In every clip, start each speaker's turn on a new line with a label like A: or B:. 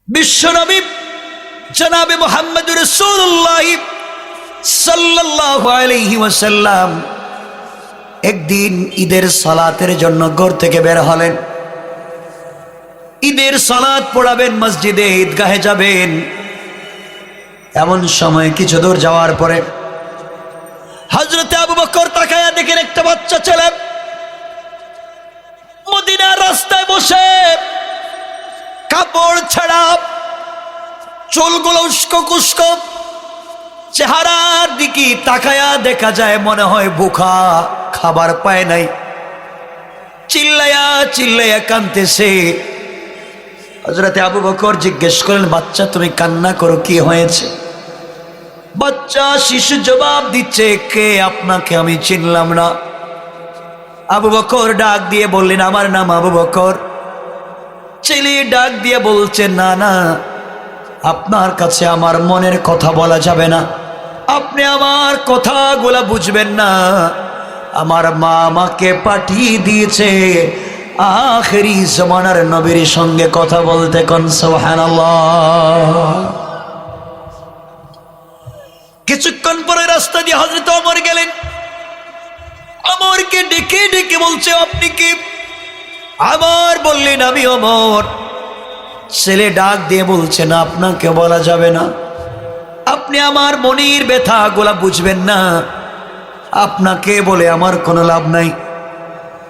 A: বিশ্বনবী জনাবে মুহাম্মদুর রাসূলুল্লাহ সাল্লাল্লাহু আলাইহি ওয়াসাল্লাম একদিন ঈদের সালাতের জন্য ঘর থেকে বের হলেন। ঈদের সালাত পড়াবেন, মসজিদে ঈদগাহে যাবেন। এমন সময় কিছু দূর যাওয়ার পরে হযরতে আবু বকর তাকায়া দেখেন একটা বাচ্চা ছেলে মদিনার রাস্তায় বসে কাপড় ছাড়া, চুলগুলো উস্কো কুস্কো, চেহারার দিকে তাকায়া দেখা যায় মনে হয় ভুখা, খাবার পায় নাই। চিল্লায়া চিল্লায়া কাঁদতেছে। হযরতে আবু বকর জিজ্ঞেস করলেন, বাচ্চা তুমি কান্না করো, কি হয়েছে? বাচ্চা শিশু জবাব দিচ্ছে, কে আপনাকে আমি চিনলাম না। আবু বকর ডাক দিয়ে বললেন, আমার নাম আবু বকর। ছেলে ডাক দিয়ে বলছে, না না, আপনার কাছে আমার মনের কথা বলা যাবে না, আপনি আমার কথাগুলা বুঝবেন না। আমার মা আমাকে পাঠিয়ে দিয়েছে আখেরি জমানার নবীর সঙ্গে কথা বলতে। কোন সুবহানাল্লাহ। কিছুক্ষণ পরে রাস্তা দিয়ে হযরত ওমর গেলেন। ওমরকে ডেকে ডেকে বলছে, আপনি কি? আবার বললেন, আমি ওমর। ছেলে ডাক দিয়ে বলছে, না, আপনাকে বলা যাবে না, আপনি আমার মনের ব্যথাগুলা বুঝবেন না, আপনাকে বলে আমার কোনো লাভ নাই।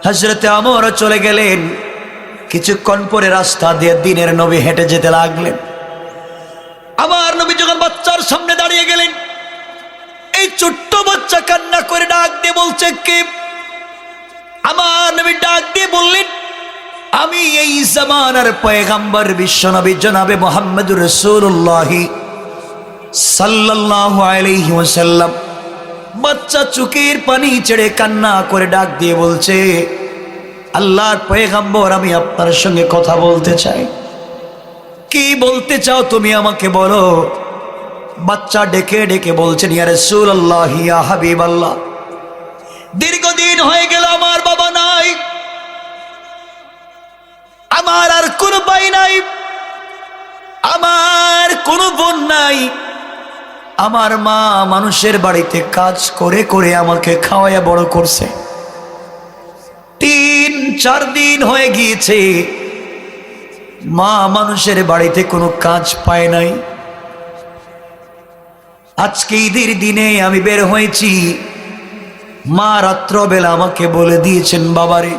A: হযরতে ওমর চলে গেলেন। কিছুক্ষণ পরে রাস্তা দিয়ে দিনের নবী হেঁটে যেতে লাগলেন। আমার নবী যখন বাচ্চার সামনে দাঁড়িয়ে গেলেন, এই ছোট্ট বাচ্চা কান্না করে ডাক দিয়ে বলছে, কে? আমার নবী ডাক দিয়ে বললেন, আমি এই জামানার পয়গম্বর বিশ্বনবী জনাবে মুহাম্মদুর রাসূলুল্লাহ সাল্লাল্লাহু আলাইহি ওয়াসাল্লাম। বাচ্চা চোখের পানি ছেড়ে কান্না করে ডাক দিয়ে বলছে, আল্লাহর পয়গম্বর, আমি আপনার সঙ্গে কথা বলতে চাই। কি বলতে চাও তুমি, আমাকে বলো। বাচ্চা ডেকে ডেকে বলছেন, ইয়া রাসূলুল্লাহ, ইয়া হাবিবাল্লাহ, দীর্ঘদিন হয়ে গেল আমার বাবা নাই, আমার আর কোনো ভাই নাই, আমার কোনো বোন নাই। আমার মা মানুষের বাড়িতে কাজ করে করে আমাকে খাওয়াইয়া বড় করছে। 3-4 দিন হয়ে গিয়েছে মা মানুষের বাড়িতে কোনো কাজ পায় নাই। আজকে ঈদের দিনে আমি বের হয়েছি, মা রাত্রবেলা আমাকে বলে দিয়েছেন, বাবারে।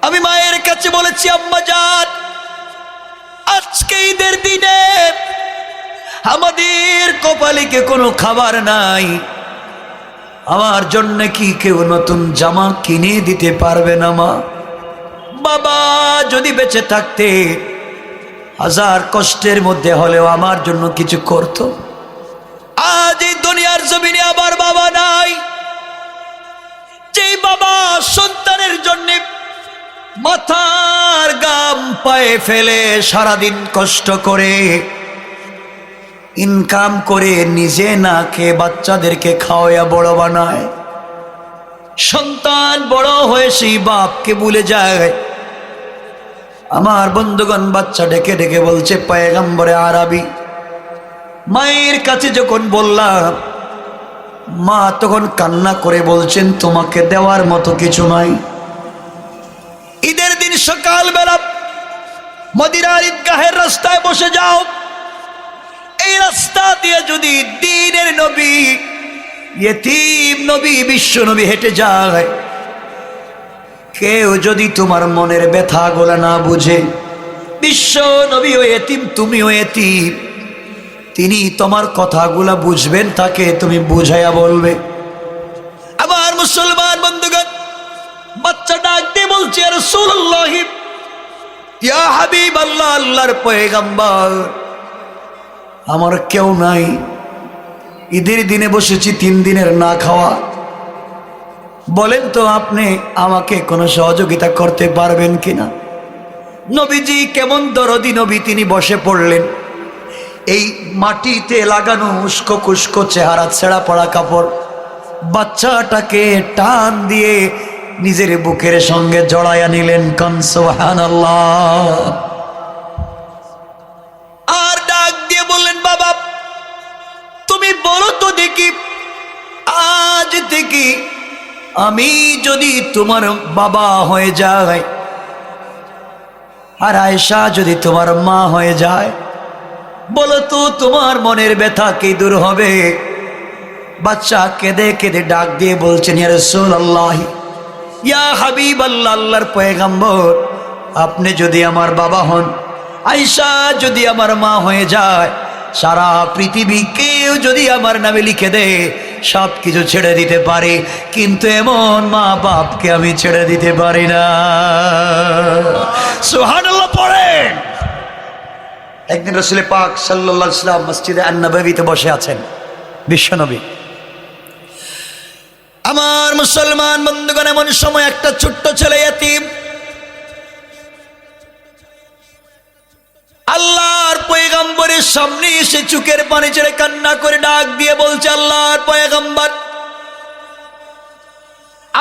A: আমি মায়ের কাছে বলেছি, আম্মা জান, আজকে ঈদের দিনে আমাদের কপালে কি কোনো খাবার নাই, আমার জন্য কি কেউ নতুন জামা কিনে দিতে পারবে না? মা, বাবা যদি বেঁচে থাকতে হাজার কষ্টের মধ্যে হলেও আমার জন্য কিছু করত। আজ এই দুনিয়ার জমিনে আমার বাবা নাই। যেই বাবা সন্তানের জন্য মাথার গাম পায়ে ফেলে সারাদিন কষ্ট করে ইনকাম করে নিজে না খেয়ে বাচ্চাদেরকে খাওয়াইয়া বড় বানায়, সন্তান বড় হয়ে সেই বাপকে ভুলে যায়। আমার বন্ধুগণ, বাচ্চা ডেকে ডেকে বলছে, পয়গম্বরে আরবি। মায়ের কাছে যখন বললাম, মা তখন কান্না করে বলছেন, তোমাকে দেওয়ার মতো কিছু নাই। ঈদের দিন সকালবেলা মদিনার ঈদগাহের রাস্তায় বসে যাও। এই রাস্তা দিয়ে যদি দ্বীনের নবী, ইয়েতিম নবী, বিশ্ব নবী হেঁটে যায়, কেউ যদি তোমার মনের ব্যথা গোলা না বুঝে, বিশ্ব নবী ও ইয়েতিম, তুমিও ইয়েতিম, তিনি তোমার কথাগুলা বুঝবেন, তাকে তুমি বুঝাইয়া বলবে। আমার মুসলমান বন্ধুগণ, বাচ্চা ডাক দিয়ে বলছে, ইয়া রাসূলুল্লাহ, ইয়া হাবিবাল্লাহ, আল্লাহর পয়গম্বর, আমার কেউ নাই। ঈদের দিনে বসেছি 3 দিনের না খাওয়া। বলেন তো আপনি আমাকে কোনো সহযোগিতা করতে পারবেন কিনা? নবীজি কেমন দরদি নবী, তিনি বসে পড়লেন। এই মাটিতে লাগানো উস্কো কুস্কো চেহারা, ছেঁড়া পড়া কাপড়, বাচ্চাটাকে টান দিয়ে নিজের বুকের সঙ্গে জড়াইয়া নিলেন। কোন সুবহানাল্লাহ। কি আমি যদি তোমার বাবা হয়ে যাই আর আয়েশা যদি তোমার মা হয়ে যায়, বলো তো তোমার মনের ব্যথা কি দূর হবে? বাচ্চা কেঁদে কেঁদে ডাক দিয়ে বলছেন, ইয়া রাসূলুল্লাহ, ইয়া হাবিবাল্লাহ, আল্লাহর পয়গম্বর, আপনি যদি আমার বাবা হন, আয়েশা যদি আমার মা হয়ে যায়, সারা পৃথিবী কেউ যদি আমার নামে লিখে দেয়, সব কিছু ছেড়ে দিতে পারি, কিন্তু এমন মা বাপকে আমি ছেড়ে দিতে পারি না। সুবহানাল্লাহ পড়েন। একদিন রাসূল পাক সাল্লাল্লাহু আলাইহি ওয়াসাল্লাম মসজিদে আন-নববীতে বসে আছেন, বিশ্বনবী। আমার মুসলমান বন্ধুগণ, এমন সময় একটা ছোট্ট ছেলে ইতিম আল্লাহর পয়গম্বরের সামনে এসে চোখের পানি ছেড়ে কান্না করে ডাক দিয়ে বলছে, আল্লাহর পয়গম্বর,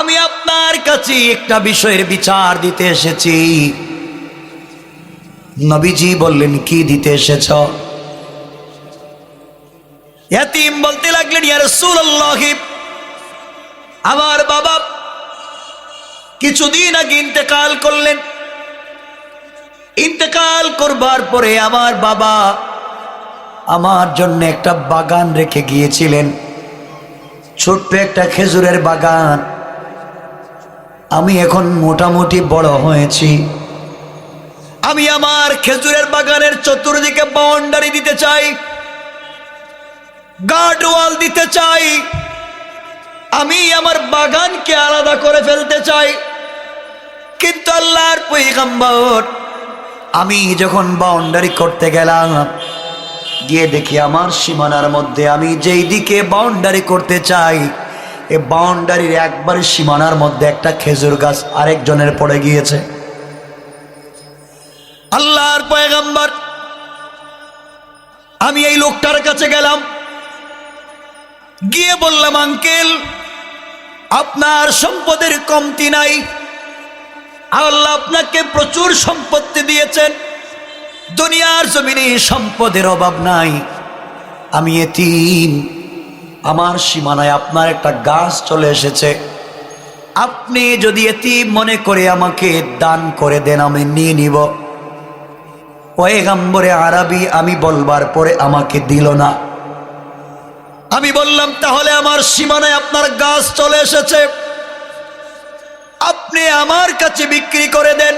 A: আমি আপনার কাছে একটা বিষয়ের বিচার দিতে এসেছি। নবীজি বললেন, কি দিতে এসেছ? ইতিম বলতে লাগলেন, ইয়া রাসূলুল্লাহ, আমার বাবা কিছুদিন আগে ইন্তেকাল করলেন। ইন্তেকাল করবার পরে আমার বাবা আমার জন্য একটা বাগান রেখে গিয়েছিলেন, ছোট্ট একটা খেজুরের বাগান। আমি এখন মোটামুটি বড় হয়েছি, আমি আমার খেজুরের বাগানের চতুর্দিকে বাউন্ডারি দিতে চাই, গার্ড ওয়াল দিতে চাই, আমি আমার বাগানকে আলাদা করে ফেলতে চাই। কিন্তু আল্লাহর পয়গম্বর, আমি যখন বাউন্ডারি করতে গেলাম, গিয়ে দেখি আমার সীমানার মধ্যে আমি যেই দিকে বাউন্ডারি করতে চাই, এ বাউন্ডারির একবার সীমানার মধ্যে একটা খেজুর গাছ আরেকজনের পড়ে গিয়েছে। আল্লাহর পয়গম্বর, আমি এই লোকটার কাছে গেলাম, গিয়ে বললাম, আঙ্কেল, আপনার সম্পদের কমতি নাই, আল্লাহ আপনাকে প্রচুর সম্পত্তি দিয়েছেন, দুনিয়ার জমিনে সম্পদের অভাব নাই, আমি এতিম, আমার সীমানায় আপনার একটা গাছ চলে এসেছে, আপনি যদি এতিম মনে করে আমাকে দান করে দেন, আমি নিয়ে নিব। পয়গম্বরে আরবি আমি বলবার পরে আমাকে দিল না। আমি বললাম, তাহলে আমার সীমানায় আপনার গাছ চলে এসেছে, আপনি আমার কাছে বিক্রি করে দেন।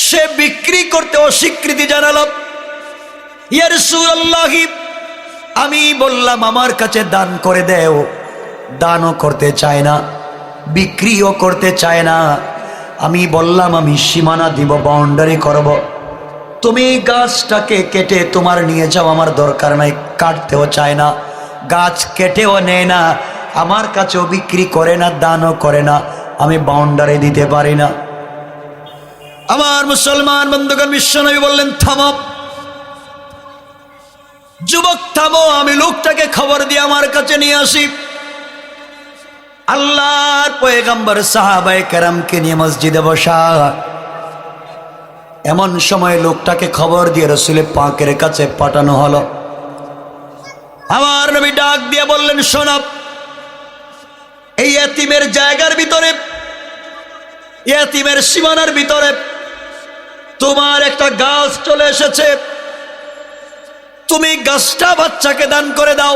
A: সে বিক্রি করতে অস্বীকৃতি জানাল। ইয়া রাসূলুল্লাহ, আমি বললাম, আমার কাছে দান করে দেও, দানও করতে চায় না, বিক্রিও করতে চায় না। আমি বললাম, আমি সীমানা দিব, বাউন্ডারি করব, তুমি গাছটাকে কেটে তোমার নিয়ে যাও, আমার দরকার নাই, কাটতেও চায় না, গাছ কেটেও নেয় না, আমার কাছেও বিক্রি করে না, দানও করে না, আমি বাউন্ডারি দিতে পারি না। আমার মুসলমান বন্ধুগণ, বিশ্বনবী বললেন, থামো যুবক, থামো, আমি লোকটাকে খবর দিয়ে আমার কাছে নিয়ে আসি। আল্লাহর পয়গম্বর সাহাবায়ে কেরামকে নিয়ে মসজিদে বসা। এমন সময় লোকটাকে খবর দিয়ে রাসূল পাকের কাছে পাঠানো হলো। আমার নবী ডাক দিয়ে বললেন, শোনো, এই এতিমের জায়গার ভিতরে, এতিমের সীমানার ভিতরে তোমার একটা গাছ চলে এসেছে, তুমি গাছটা বাচ্চাকে দান করে দাও।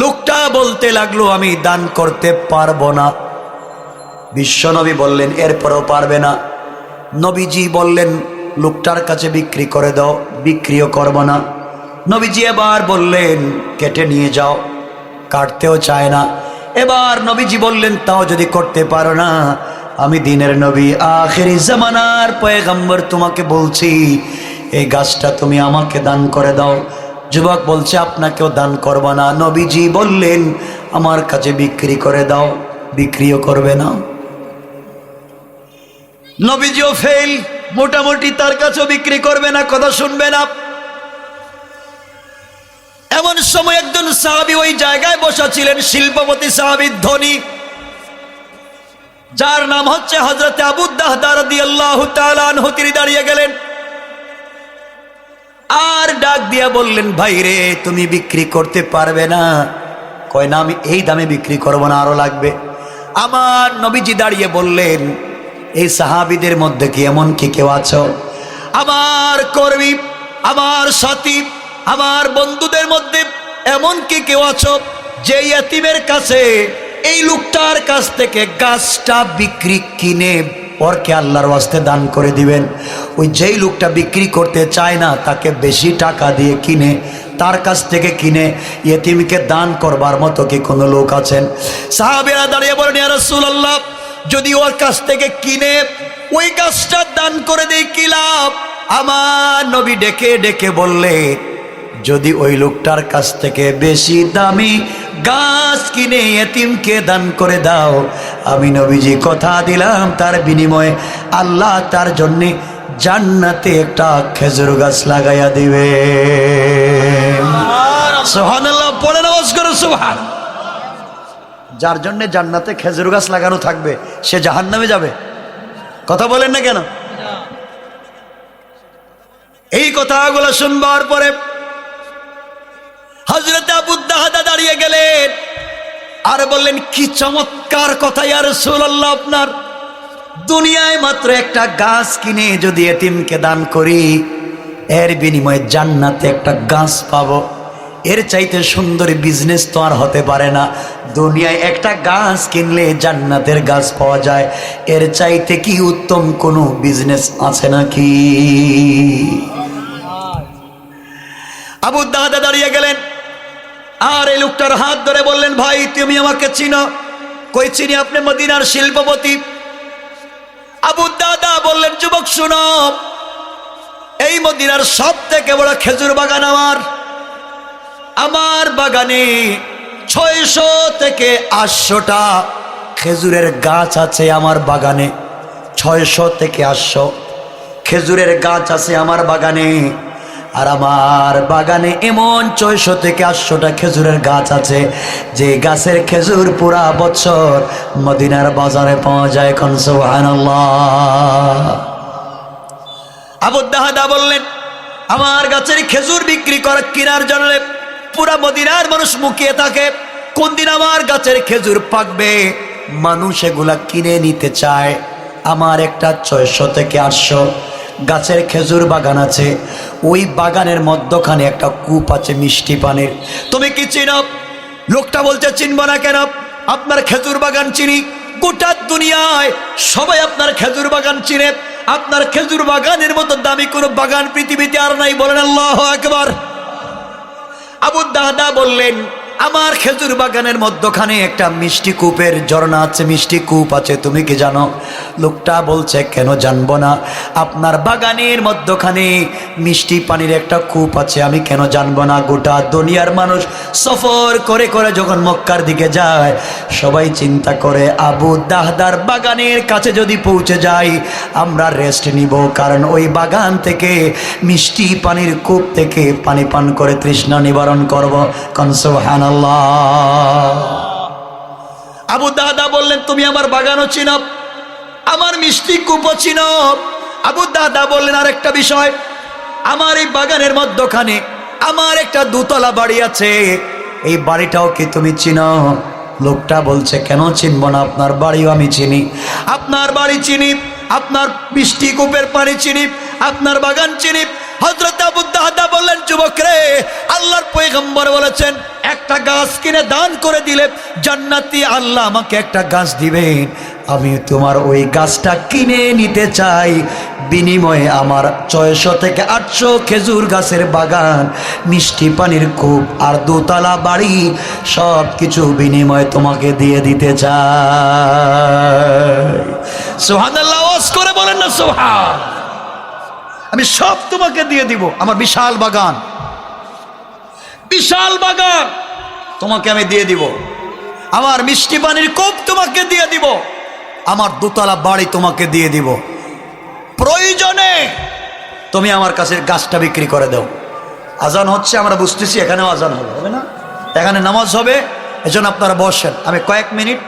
A: লোকটা বলতে লাগলো, আমি দান করতে পারবো না। বিশ্বনবী বললেন, এরপরও পারবে না? নবীজি বললেন, লোকটার কাছে বিক্রি করে দাও, বিক্রিও করব না। নবীজি এবার বললেন, কেটে নিয়ে যাও, কাটতেও চায় না। এবার নবীজি বললেন, তাও যদি করতে পারো না, আমি দিনের নবী, আখিরি জামানার পয়গম্বর, তোমাকে বলছি, এই গাছটা তুমি আমাকে দান করে দাও। যুবক বলছে, আপনাকেও দান করব না। নবীজি বললেন, আমার কাছে বিক্রি করে দাও, বিক্রিও করবে না। নবীজিও ফেল, মোটামুটি তার কাছেও বিক্রি করবে না, কথা শুনবে না। এমন সময় একজন সাহাবী ওই জায়গায় বসা ছিলেন, শিল্পপতি সাহাবী, ধনী, যার নাম হচ্ছে হযরত আবু দাহদা রাদিয়াল্লাহু তাআলা আনহু। তিনি দাঁড়িয়ে গেলেন আর ডাক দিয়া বললেন, ভাই রে, তুমি বিক্রি করতে পারবে না, কয় না, আমি এই দামে বিক্রি করব না, আরো লাগবে। আমার নবীজি দাঁড়িয়ে বললেন, এই সাহাবীদের মধ্যে কি এমন কি কেউ আছো, আমার কর্মী, আমার সাথী, আমার বন্ধুদের মধ্যে এমন কি কেউ আছো যে ইয়েতিমের কাছে, এই লোকটার কাছ থেকে গাছটা বিক্রি কিনে ওরকে আল্লাহর ওয়াস্তে দান করে দিবেন? ওই যেই লোকটা বিক্রি করতে চায় না, তাকে বেশি টাকা দিয়ে কিনে, তার কাছ থেকে কিনে ইয়েতিমকে দান করবার মতো কি কোনো লোক আছেন? সাহাবীরা দাঁড়িয়ে বলেন, ইয়া রাসূলুল্লাহ, যদি ওর কাছ থেকে কিনে ওই গাছটা দান করে দেই কি লাভ? আমার নবী ডেকে ডেকে বললেন, যদি ওই লোকটার কাছ থেকে বেশি দামি গাছ কিনে এতিমকে দান করে দাও, আমি নবীজি কথা দিলাম তার বিনিময়ে আল্লাহ তার জন্য জান্নাতে একটা খেজুর গাছ লাগাইয়া দিবে। সুবহানাল্লাহ, পড়ে নামাজ করো সুবহান। যার জন্য জান্নাতে খেজুর গাছ লাগানো থাকবে সে জাহান্নামে যাবে? কথা বলেন না কেন? এই কথাগুলো শুনবার পরে হযরত আবু দাহদা দাঁড়িয়ে গেলেন আর বললেন, কি চমৎকার কথা ইয়া রাসূলুল্লাহ, আপনার দুনিয়ায় মাত্র একটা গাছ কিনে যদি এতিমকে দান করি, এর বিনিময়ে জান্নাতে একটা গাছ পাবো, এর চাইতে সুন্দর বিজনেস তো আর হতে পারে না। দুনিয়ায় একটা গাছ কিনলে জান্নাতের গাছ পাওয়া যায়, এর চাইতে কি উত্তম কোনো বিজনেস আছে নাকি? আবু দাহদা দাঁড়িয়ে গেলেন আর এই লোকটার হাত ধরে বললেন, ভাই তুমি আমাকে চিনো? কই চিনি, আপনি মদিনার শিল্পপতি। আবু দাহদা বললেন, যুবক শুনো, এই মদিনার সব থেকে বড় খেজুর বাগান আমার বাগানে 600 থেকে 800টা খেজুরের গাছ আছে। আমার বাগানে 600 থেকে 800 খেজুরের গাছ আছে আমার বাগানে। আর আমার বাগানে এমন 600 থেকে 800টা খেজুরের গাছ আছে যে গাছের খেজুর পুরা বছর মদিনার বাজারে পাওয়া যায়। কোন সুবহানাল্লাহ। আবু দাহদা বললেন, আমার গাছের খেজুর বিক্রি করা কেনার জন্য পুরা মদিনার মানুষ মুখিয়ে থাকে, কোন দিন আমার গাছের খেজুর পাকবে, মানুষ এগুলা কিনে নিতে চায়। আমার একটা 600 থেকে 800 গাছের খেজুর বাগান আছে, ওই বাগানের মধ্যখানে একটা কূপ আছে মিষ্টি পানির। তুমি কি চিনো? লোকটা বলছে, চিনব না কেন, আপনার খেজুর বাগান চিনি, গোটা দুনিয়ায় সবাই আপনার খেজুর বাগান চিনে। আপনার খেজুর বাগানের মতো দামি কোনো বাগান পৃথিবীতে আর নাই। বলেন আল্লাহু আকবার। আবু দাহদা বললেন, আমার খেজুর বাগানের মধ্যখানে একটা মিষ্টি কূপের ঝর্ণা আছে, মিষ্টি কূপ আছে, তুমি কি জানো? লোকটা বলছে, কেন জানবো না, আপনার বাগানের মধ্যখানে মিষ্টি পানির একটা কূপ আছে, আমি কেন জানবো না? গোটা দুনিয়ার মানুষ সফর করে করে যখন মক্কার দিকে যায়, সবাই চিন্তা করে আবু দাহদার বাগানের কাছে যদি পৌঁছে যাই আমরা রেস্ট নিব, কারণ ওই বাগান থেকে মিষ্টি পানির কূপ থেকে পানি পান করে তৃষ্ণা নিবারণ করব। কোন সুবহানাল্লাহ। আবু দাহদা বললেন, তুমি আমার বাগানও চিনো, আমার মিষ্টি কূপও চিনো। আবু দাহদা বললেন, আরেকটা বিষয়, আমার এই বাগানের মধ্যখানে আমার একটা দোতলা বাড়ি আছে, এই বাড়িটাও কি তুমি চিনো? লোকটা বলছে, কেন চিনব না, আপনার বাড়িও আমি চিনি, আপনার বাড়ি চিনি, আপনার মিষ্টি কূপের পানি চিনি, আপনার বাগান চিনি। হযরত আবু দাহদা বললেন, যুবক রে, আল্লাহর পয়গম্বর বলেছেন একটা গাছ কিনে দান করে দিলে জান্নাতি আল্লাহ আমাকে একটা গাছ দিবেন, আমি তোমার ওই গাছটা কিনে নিতে চাই, বিনিময়ে আমার 600 থেকে 800 খেজুর গাছের বাগান, মিষ্টি পানির কূপ আর দোতলা বাড়ি সব কিছু বিনিময়ে তোমাকে দিয়ে দিতে চাই। সুবহানাল্লাহ, ওয়াজ করে বলেন না সুবহান। আমি সব তোমাকে দিয়ে দিব, আমার বিশাল বাগান, বিশাল বাগান তোমাকে আমি দিয়ে দিব, আমার মিষ্টি পানির কূপ তোমাকে দিয়ে দিব, আমার দোতলা বাড়ি তোমাকে দিয়ে দিব, প্রয়োজনে তুমি আমার কাছে গাছটা বিক্রি করে দাও। আজান হচ্ছে, আমরা বুঝতেছি এখানেও আজান হবে না, এখানে নামাজ হবে, এজন্য আপনারা বসেন, আমি কয়েক মিনিট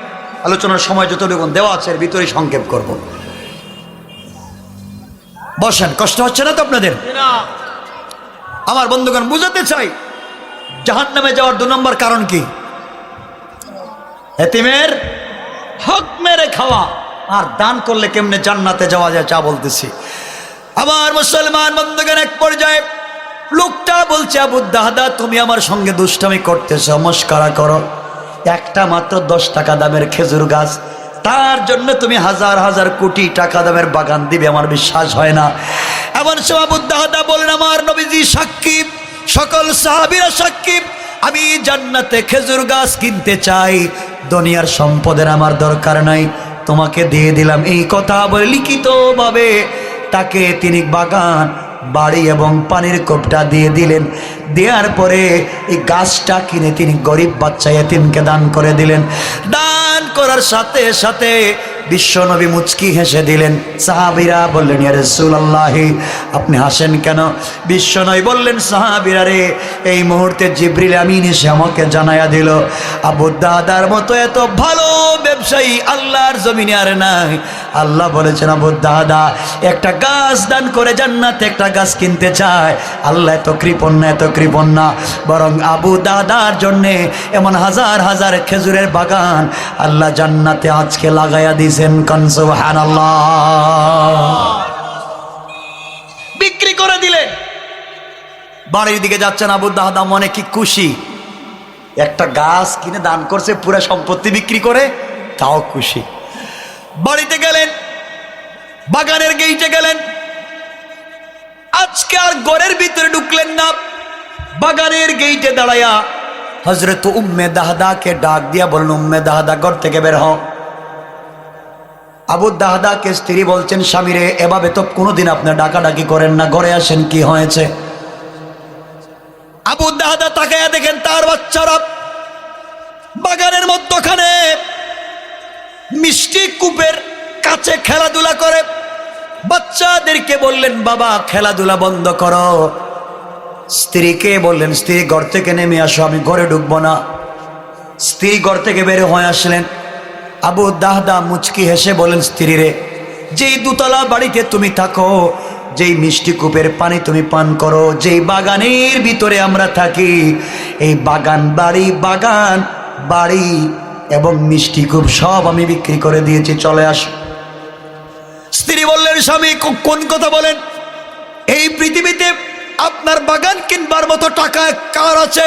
A: আলোচনার সময় যতটুকু দেওয়া আছে এর ভিতরেই সংক্ষেপ করব। বসেন, কষ্ট হচ্ছে না তো আপনাদের? আমার বন্ধুগণ, বুঝাতে চাই জাহান্নামে যাওয়ার 2 নম্বর কারণ কি? এতিমের হক মেরে খাওয়া আর দান করলে কেমনে জান্নাতে যাওয়া যায় চা বলতেছি। আমার মুসলমান বন্ধুগণ, এক পর্যায়ে লোকটা বলছে, আবু দাহদা তুমি আমার সঙ্গে দুষ্টামি করতেছো, মস্করা করো। একটা মাত্র 10 টাকা দামের খেজুর গাছ, তার জন্য তুমি হাজার হাজার কোটি টাকা দামের বাগান দিবে, আমার বিশ্বাস হয় না। এমন সময় আবু দাহদা বলেন, আমার নবীজি সাক্ষী, সকল সাহাবীরা সাক্ষী, আমি জান্নাতে খেজুর গাছ কিনতে চাই, দুনিয়ার সম্পদের আমার দরকার নাই, তোমাকে দিয়ে দিলাম। এই কথা বলে লিখিতভাবে তাকে তিনি বাগান, বাড়ি এবং পানির কোপটা দিয়ে দিলেন। দেওয়ার পরে এই গাছটা কিনে তিনি গরিব বাচ্চা এতিমকে দান করে দিলেন। দান করার সাথে সাথে বিশ্বনবী মুচকি হেসে দিলেন। সাহাবীরা বললেন, ইয়া রাসূলুল্লাহ, আপনি হাসেন কেন? বিশ্বনবী বললেন, সাহাবীরা রে, এই মুহূর্তে জিবরিল আমিন এসে আমাকে জানায়া দিল, আবু দাহদার মতো এত ভালো ব্যবসায়ী আল্লাহর জমিনে আর নাই। আল্লাহ বলেছেন, আবু দাহদা একটা গাছ দান করে জান্নাতে একটা গাছ কিনতে চায়। আল্লাহ এত কৃপণ না, এত কৃপণ না, বরং আবু দাহদার জন্যে এমন হাজার হাজার খেজুরের বাগান আল্লাহ জান্নাতে আজকে লাগাইয়া দিয়েছেন। সুবহানাল্লাহ। বিক্রি করে দিলেন। বাড়ির দিকে যাচ্ছেন, আবু দাহদা মনে কি খুশি, একটা গাছ কিনে দান করছে, পুরো সম্পত্তি বিক্রি করে, তাও খুশি। বাড়িতে গেলেন, বাগানের গেইটে গেলেন, আজকে আর ঘরের ভিতরে ঢুকলেন না, বাগানের গেইটে দাঁড়ায়া হযরত উম্মে দাহদাকে ডাক দিয়া বললেন, উম্মে দাহদা ঘর থেকে বের হও। আবু দাহদাকে স্ত্রী বলছেন, স্বামীরে এভাবে তো কোনোদিন আপনি ডাকাডাকি করেন না, ঘরে আসেন, কি হয়েছে? আবু দাহদা তাকায়া দেখেন তার বাচ্চারা বাগানের মধ্যখানে মিষ্টি কূপের কাছে খেলাধুলা করে। বাচ্চাদেরকে বললেন, বাবা খেলাধুলা বন্ধ করো। স্ত্রীকে বললেন, স্ত্রী ঘর থেকে নেমে আসো, আমি ঘরে ঢুকবো না। স্ত্রী ঘর থেকে বের হয়ে আসলেন। আবু দাহদা মুচকি হেসে বলেন, স্ত্রী রে, যেই দুতলা বাড়িতে তুমি থাকো, যেই মিষ্টি কূপের পানি তুমি পান করো, যেই বাগানের ভিতরে আমরা থাকি, এই বাগান বাড়ি এবং মিষ্টি কূপ সব আমি বিক্রি করে দিয়েছি, চলে আসো। স্ত্রী বললেন, স্বামী কোন কথা বলেন? এই পৃথিবীতে আপনার বাগান কিনবার মতো টাকা কার আছে?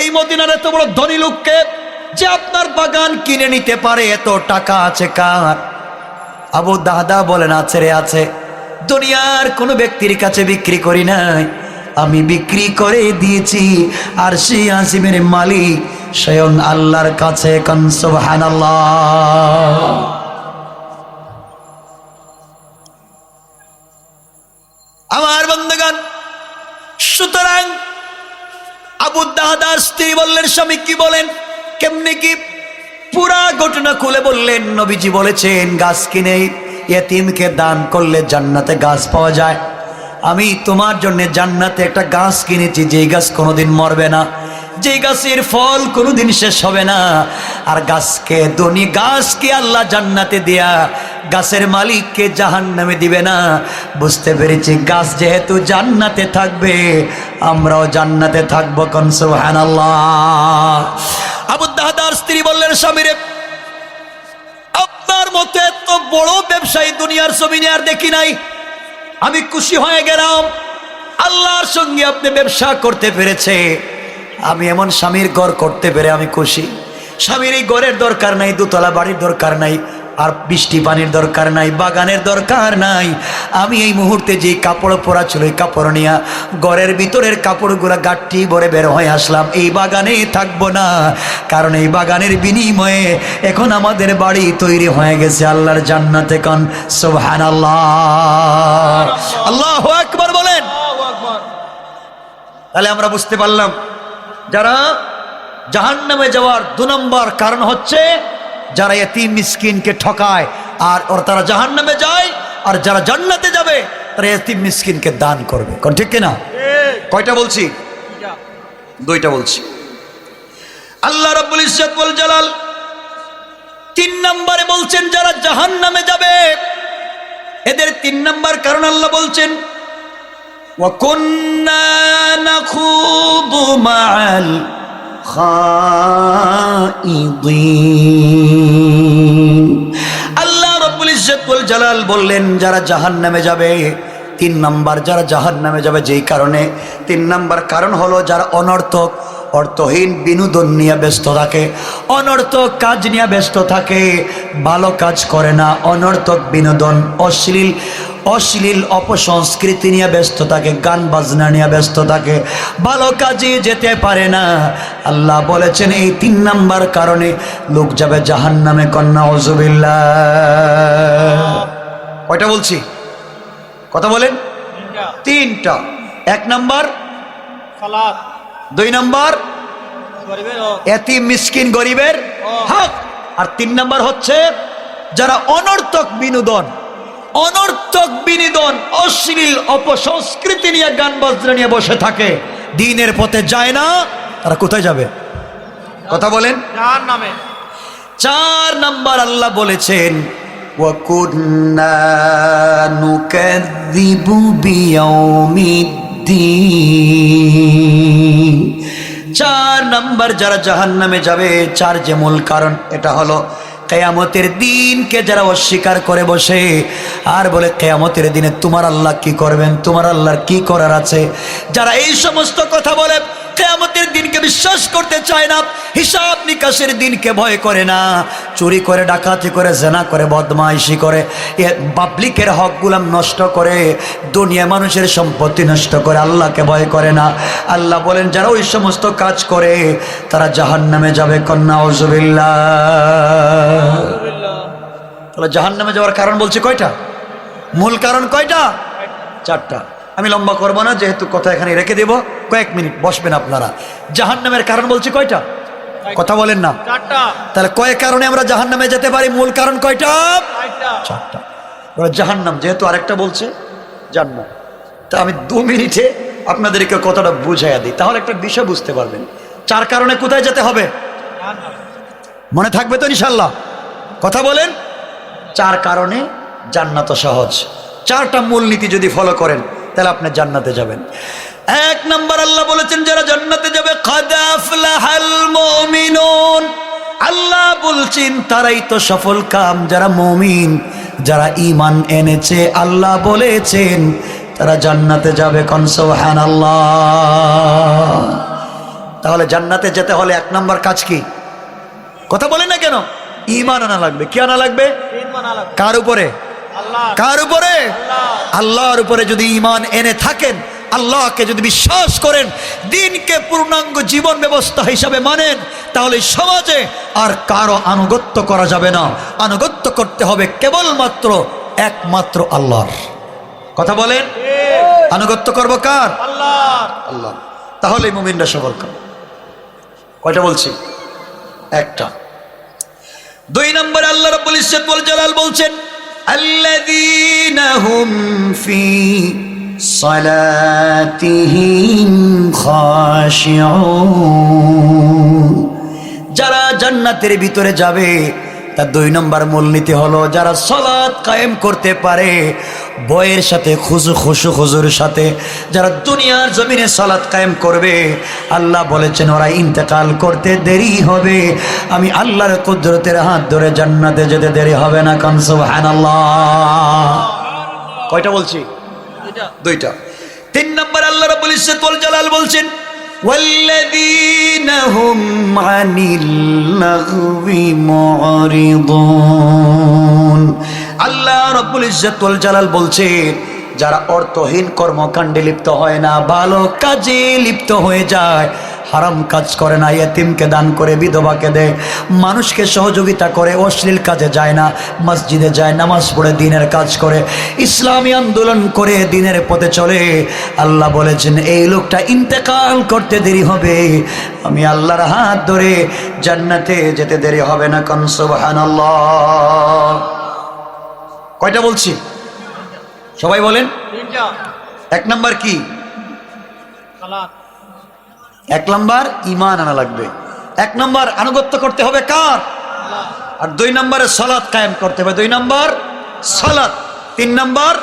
A: এই মদিনার এত বড় ধনী লোককে যে আপনার বাগান কিনে নিতে পারে, এত টাকা আছে কার? আবু দাহদা বলেন, আছে রে, আছে। দুনিয়ার কোনো ব্যক্তির কাছে বিক্রি করি নাই, আমি বিক্রি করে দিয়েছি আরশে আজিমের মালিক স্বয়ং আল্লাহর কাছে। কান সুবহানাল্লাহ। আমার বন্ধুগণ, সুতরাং আবু দাহদার স্ত্রী বললেন, স্বামী কি বলেন, কেমনে কি? পুরা ঘটনা খুলে বললেন। নবীজি বলেছেন, গাছ কিনে এতিমকে দান করলে জান্নাতে গাছ পাওয়া যায়। আমি তোমার জন্য জান্নাতে একটা গাছ কিনেছি, যেই গাছ কোনোদিন মরবে না, যেই গাছের ফল কোনোদিন শেষ হবে না। আর গাছকে আল্লাহ জান্নাতে দেয়া গাছের মালিককে জাহান্নামে দিবে না। বুঝতে পেরেছি, গাছ যেহেতু জান্নাতে থাকবে, আমরাও জান্নাতে থাকবো। কোন সুবহানাল্লাহ। আবু দাহদার স্ত্রী বললেন, স্বামীরে, আপনার মতো এত বড় ব্যবসায়ী দুনিয়ার জমিনে আর দেখি নাই, আমি খুশি হয়ে গেলাম। আল্লাহর সঙ্গে আপনি ব্যবসা করতে পেরেছে, আমি এমন স্বামীর ঘর করতে পেরে আমি খুশি। স্বামীর এই ঘরের দরকার নাই, দুতলা বাড়ির দরকার নাই, আর বৃষ্টি পানির দরকার নাই, বাগানের দরকার নাই। আমি এই মুহূর্তে যে কাপড় পরা ছিল, এই কাপড় নিয়ে ঘরের ভিতরের কাপড়গুলা গাঠি ভরে বের হয়ে আসলাম। এই বাগানে থাকবো না, কারণ এই বাগানের বিনিময়ে এখন আমাদের বাড়ি তৈরি হয়ে গেছে আল্লাহর জান্নাতে। কোন সুবহানাল্লাহ। আল্লাহু আকবার বলেন। তাহলে আমরা বুঝতে পারলাম, যারা জাহান্নামে যাওয়ার 2 নম্বর কারণ হচ্ছে যারা এতিম মিসকিনকে ঠকায়, আর তারা জাহান্নামে যায়। আর যারা জান্নাতে যাবে তারা এতিম মিসকিনকে দান করবে। কোন ঠিক কিনা? কয়টা বলছি? 2টা বলছি। আল্লাহ রাব্বুল ইজ্জত ওয়াল জালাল 3 নম্বরে বলছেন যারা জাহান্নামে যাবে, এদের 3 নম্বর কারণ আল্লাহ বলছেন, ওয়া কুন্না নাখুদু মাআল খাইদিন। আল্লাহ রাব্বুল ইজ্জত ওয়াল জালাল বললেন যারা জাহান্নামে যাবে, 3 নাম্বার যারা জাহান্নামে যাবে যেই কারণে, 3 নাম্বার কারণ হলো যারা অনর্থক অর্থহীন বিনোদন নিয়ে ব্যস্ত থাকে, অনর্থক কাজ নিয়ে ব্যস্ত থাকে, ভালো কাজ করে না, অনর্থক বিনোদন অশ্লীল অপসংস্কৃতি নিয়ে ব্যস্ত থাকে, গান বাজনা নিয়ে ব্যস্ত থাকে, ভালো কাজে যেতে পারে না। আল্লাহ বলেছেন এই 3 নাম্বার কারণে লোক যাবে জাহান্নামে। কন্যা আউযুবিল্লাহ। কয়টা বলছি? কথা বলেন। 3টা। 1 নাম্বার সালাত, 2 নাম্বার এতিম মিসকিন গরিবের হক, আর 3 নাম্বার হচ্ছে যারা অনর্থক বিনোদন অশ্লীল অপসংস্কৃতি নিয়ে গান বাজনা নিয়ে বসে থাকে, দ্বীনের পথে যায় না, তারা কোথায় যাবে? কথা বলেন। জাহান্নামে। 4 নাম্বার আল্লাহ বলেছেন ওয়া কুন্না নুকাযযিবু বিয়াউমিদ্দিন। 4 নাম্বার যারা জাহান্নামে যাবে, 4 যে মূল কারণ, এটা হলো কিয়ামতের দিনকে যারা অস্বীকার করে বসে আর বলে কিয়ামতের দিনে তোমার আল্লাহ কি করবেন, তোমার আল্লাহর কি করার আছে, যারা এই সমস্ত কথা বলে, কিয়ামতের দিনকে বিশ্বাস করতে চায় না, হিসাব নিকাশের দিনকে ভয় করে না, চুরি করে, ডাকাতি করে, জেনা করে, বদমাইশি করে, পাবলিকের হকগুলো নষ্ট করে, দুনিয়া মানুষের সম্পত্তি নষ্ট করে, আল্লাহকে ভয় করে না। আল্লাহ বলেন যারা ওই সমস্ত কাজ করে তারা জাহান্নামে যাবে। কন্যা আউযুবিল্লাহ। তাহলে জাহান্নামে যাওয়ার কারণ বলছে কয়টা? মূল কারণ কয়টা? 4টা। আমি লম্বা করব না, যেহেতু কথা এখানে রেখে দেব, কয়েক মিনিট বসবেন আপনারা। জাহান্নামের কারণ বলছে কয়টা? কথা বলেন না। 4টা। তাহলে কয় কারণে আমরা জাহান্নামে যেতে পারি? মূল কারণ কয়টা? 4টা। জাহান্নাম যেহেতু আরেকটা বলছে জান্নাত, তা আমি 2 মিনিটে আপনাদেরকে কথাটা বুঝাইয়া দিই, তাহলে একটা বিষয় বুঝতে পারবেন। 4 কারণে কোথায় যেতে হবে মনে থাকবে তো ইনশাল্লাহ? কথা বলেন। 4 কারণে জান্নাত সহজ। 4টা মূলনীতি যদি ফলো করেন তাহলে আপনি জান্নাতে যাবেন। 1 নাম্বার আল্লাহ বলেছেন যারা জান্নাতে যাবে কাদ আফলাহাল মুমিনুন। আল্লাহ বলছেন তারাই তো সফল কাম, যারা মুমিন, যারা ঈমান এনেছে। আল্লাহ বলেছেন তারা জান্নাতে যাবে। কোন সুবহানাল্লাহ। তাহলে জান্নাতে যেতে হলে 1 নাম্বার কাজ কি? কথা বলেন না কেন? ঈমান আনা লাগবে। কি আনা লাগবে? কার উপরে? কার উপরে? আল্লাহর উপরে যদি ঈমান এনে থাকেন, আল্লাহকে যদি বিশ্বাস করেন, দ্বীনকে পূর্ণাঙ্গ জীবন ব্যবস্থা হিসাবে মানেন, তাহলে সমাজে আর কারো আনুগত্য করা যাবে না। আনুগত্য করতে হবে কেবলমাত্র একমাত্র আল্লাহর। কথা বলেন। আনুগত্য করব কার? আল্লাহ। তাহলে মুমিনরা সফল কাম। কয়টা বলছি? 1টা। 2 নম্বরে আল্লাহ রাব্বুল ইজ্জত ওয়াল জালাল বলছেন আল্লাযীনা হুম ফি সালাতিহিম খাশিউন। যারা জান্নাতের ভিতরে যাবে তার 2 নম্বর মূলনীতি হলো যারা সালাত কায়েম করতে পারে বয়ের সাথে, খুশুর সাথে, যারা দুনিয়ার জমিনে সালাত কায়েম করবে, আল্লাহ বলেছেন ওরা ইন্তেকাল করতে দেরি হবে, আমি আল্লাহর কুদরতের হাত ধরে জান্নাতে যেতে দেরি হবে না। কান সুবহানাল্লাহ। কয়টা বলছি? 2টা। 3 নম্বর আল্লাহ রাব্বুল ইজ্জত ওয়াল জালাল বলছেন ওয়াল্লাযীনা হুম আনিল লাগবি মুরিদুন। আল্লাহ রাব্বুল ইজ্জত ওয়াল জালাল বলছেন যারা অর্থহীন কর্মকাণ্ডে লিপ্ত হয় না, ভালো কাজে লিপ্ত হয়ে যায়, হারাম কাজ করে না, ইয়েতিমকে দান করে, বিধবাকে দেয়, মানুষকে সহযোগিতা করে, অশ্লীল কাজে যায় না, মসজিদে যায়, নামাজ পড়ে দ্বীনের কাজ করে, ইসলামী আন্দোলন করে দ্বীনের পথে চলে, আল্লাহ বলেছেন এই লোকটা ইন্তেকাল করতে দেরি হবে, আমি আল্লাহর হাত ধরে জান্নাতে যেতে দেরি হবে না। কোন সুবহানাল্লাহ। কয়টা বলছি? সবাই বলেন। 1 নাম্বার কি? সালাত। 1 নাম্বার ঈমান আনা লাগবে। 1 নাম্বার আনুগত্য করতে হবে কার? আল্লাহ। আর 2 নম্বরে সালাত কায়েম করতে হবে। 2 নাম্বার সালাত। 3 নাম্বার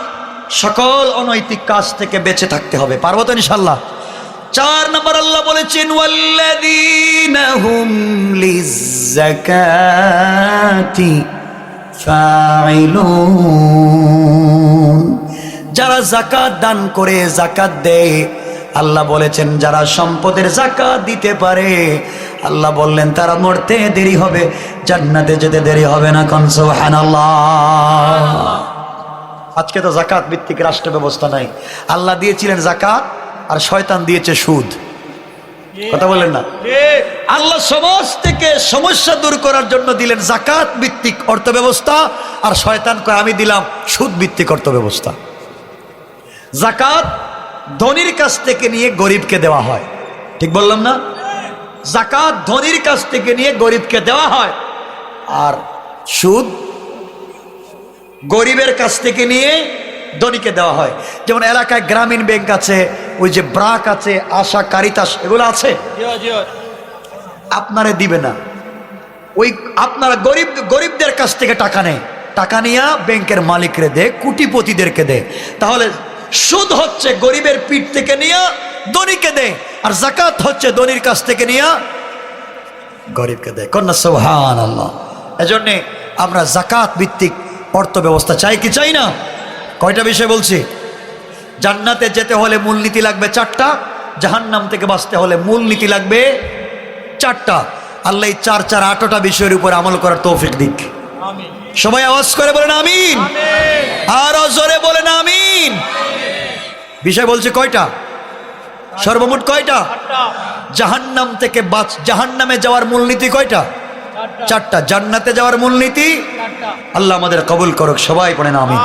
A: সকল অনৈতিক কাজ থেকে বেঁচে থাকতে হবে। পারবো তো ইনশাআল্লাহ? 4 নম্বর আল্লাহ বলেছেন ওয়াল্লাযীনা হুম লিয-যাকাতি ফাইলুন, যারা যাকাত দান করে, যাকাত দেয়, আল্লাহ বলেছেন যারা সম্পদের যাকাত দিতে পারে, আল্লাহ বললেন তারা মরতে দেরি হবে, জান্নাতে যেতে দেরি হবে না। কোন সুবহানাল্লাহ। আজকে তো যাকাত ভিত্তিক রাষ্ট্র ব্যবস্থা নাই। আল্লাহ দিয়েছিলেন যাকাত আর শয়তান দিয়েছে সুদ। কথা বলেন না? আল্লাহ সমাজ থেকে সমস্যা দূর করার জন্য দিলেন যাকাত ভিত্তিক অর্থ ব্যবস্থা, আর শয়তান কয় আমি দিলাম সুদ ভিত্তিক অর্থ ব্যবস্থা। যাকাত ধনীর কাছ থেকে নিয়ে গরিবকে দেওয়া হয়, ঠিক বললাম না? যাকাত ধনীর কাছ থেকে নিয়ে গরিবকে দেওয়া হয়, আর সুদ গরিবের কাছ থেকে নিয়ে ধনীকে দেওয়া হয়। যেমন এলাকায় গ্রামীণ ব্যাংক আছে, ওই যে ব্রাক আছে, আশা, কারিতাস, এগুলো আছে, আপনারে দিবে না। ওই আপনারা গরিবদের কাছ থেকে টাকা নেয়, টাকা নিয়ে ব্যাংকের মালিকরে দেয়, কোটিপতিদেরকে দেয়। তাহলে সুদ হচ্ছে গরিবের পিঠ থেকে নিয়ে ধনীকে দেয়, আর যাকাত হচ্ছে ধনীর কাছ থেকে নিয়ে গরিবকে দেয়। কন্যা সুবহানাল্লাহ। এজন্য আমরা যাকাত ভিত্তিক অর্থ ব্যবস্থা চাই কি চাই না? কয়টা বিষয় বলছি? জান্নাতে যেতে হলে মূলনীতি লাগবে 4টা, জাহান্নাম থেকে বাঁচতে হলে মূলনীতি লাগবে 4টা। আল্লাহ 4 4 8টা বিষয়ের উপর আমল করার তৌফিক দিক। সবাই আওয়াজ করে বলেন আমিন, আরো জোরে বলেন আমিন। বিষয় বলছে কয়টা? সর্বমোট কয়টা? জাহান্নাম থেকে জাহান্নামে যাওয়ার মূলনীতি কয়টা? 4টা। জান্নাতে যাওয়ার মূলনীতি 4টা। আল্লাহ আমাদের কবুল করুক, সবাই পড়েন আমিন।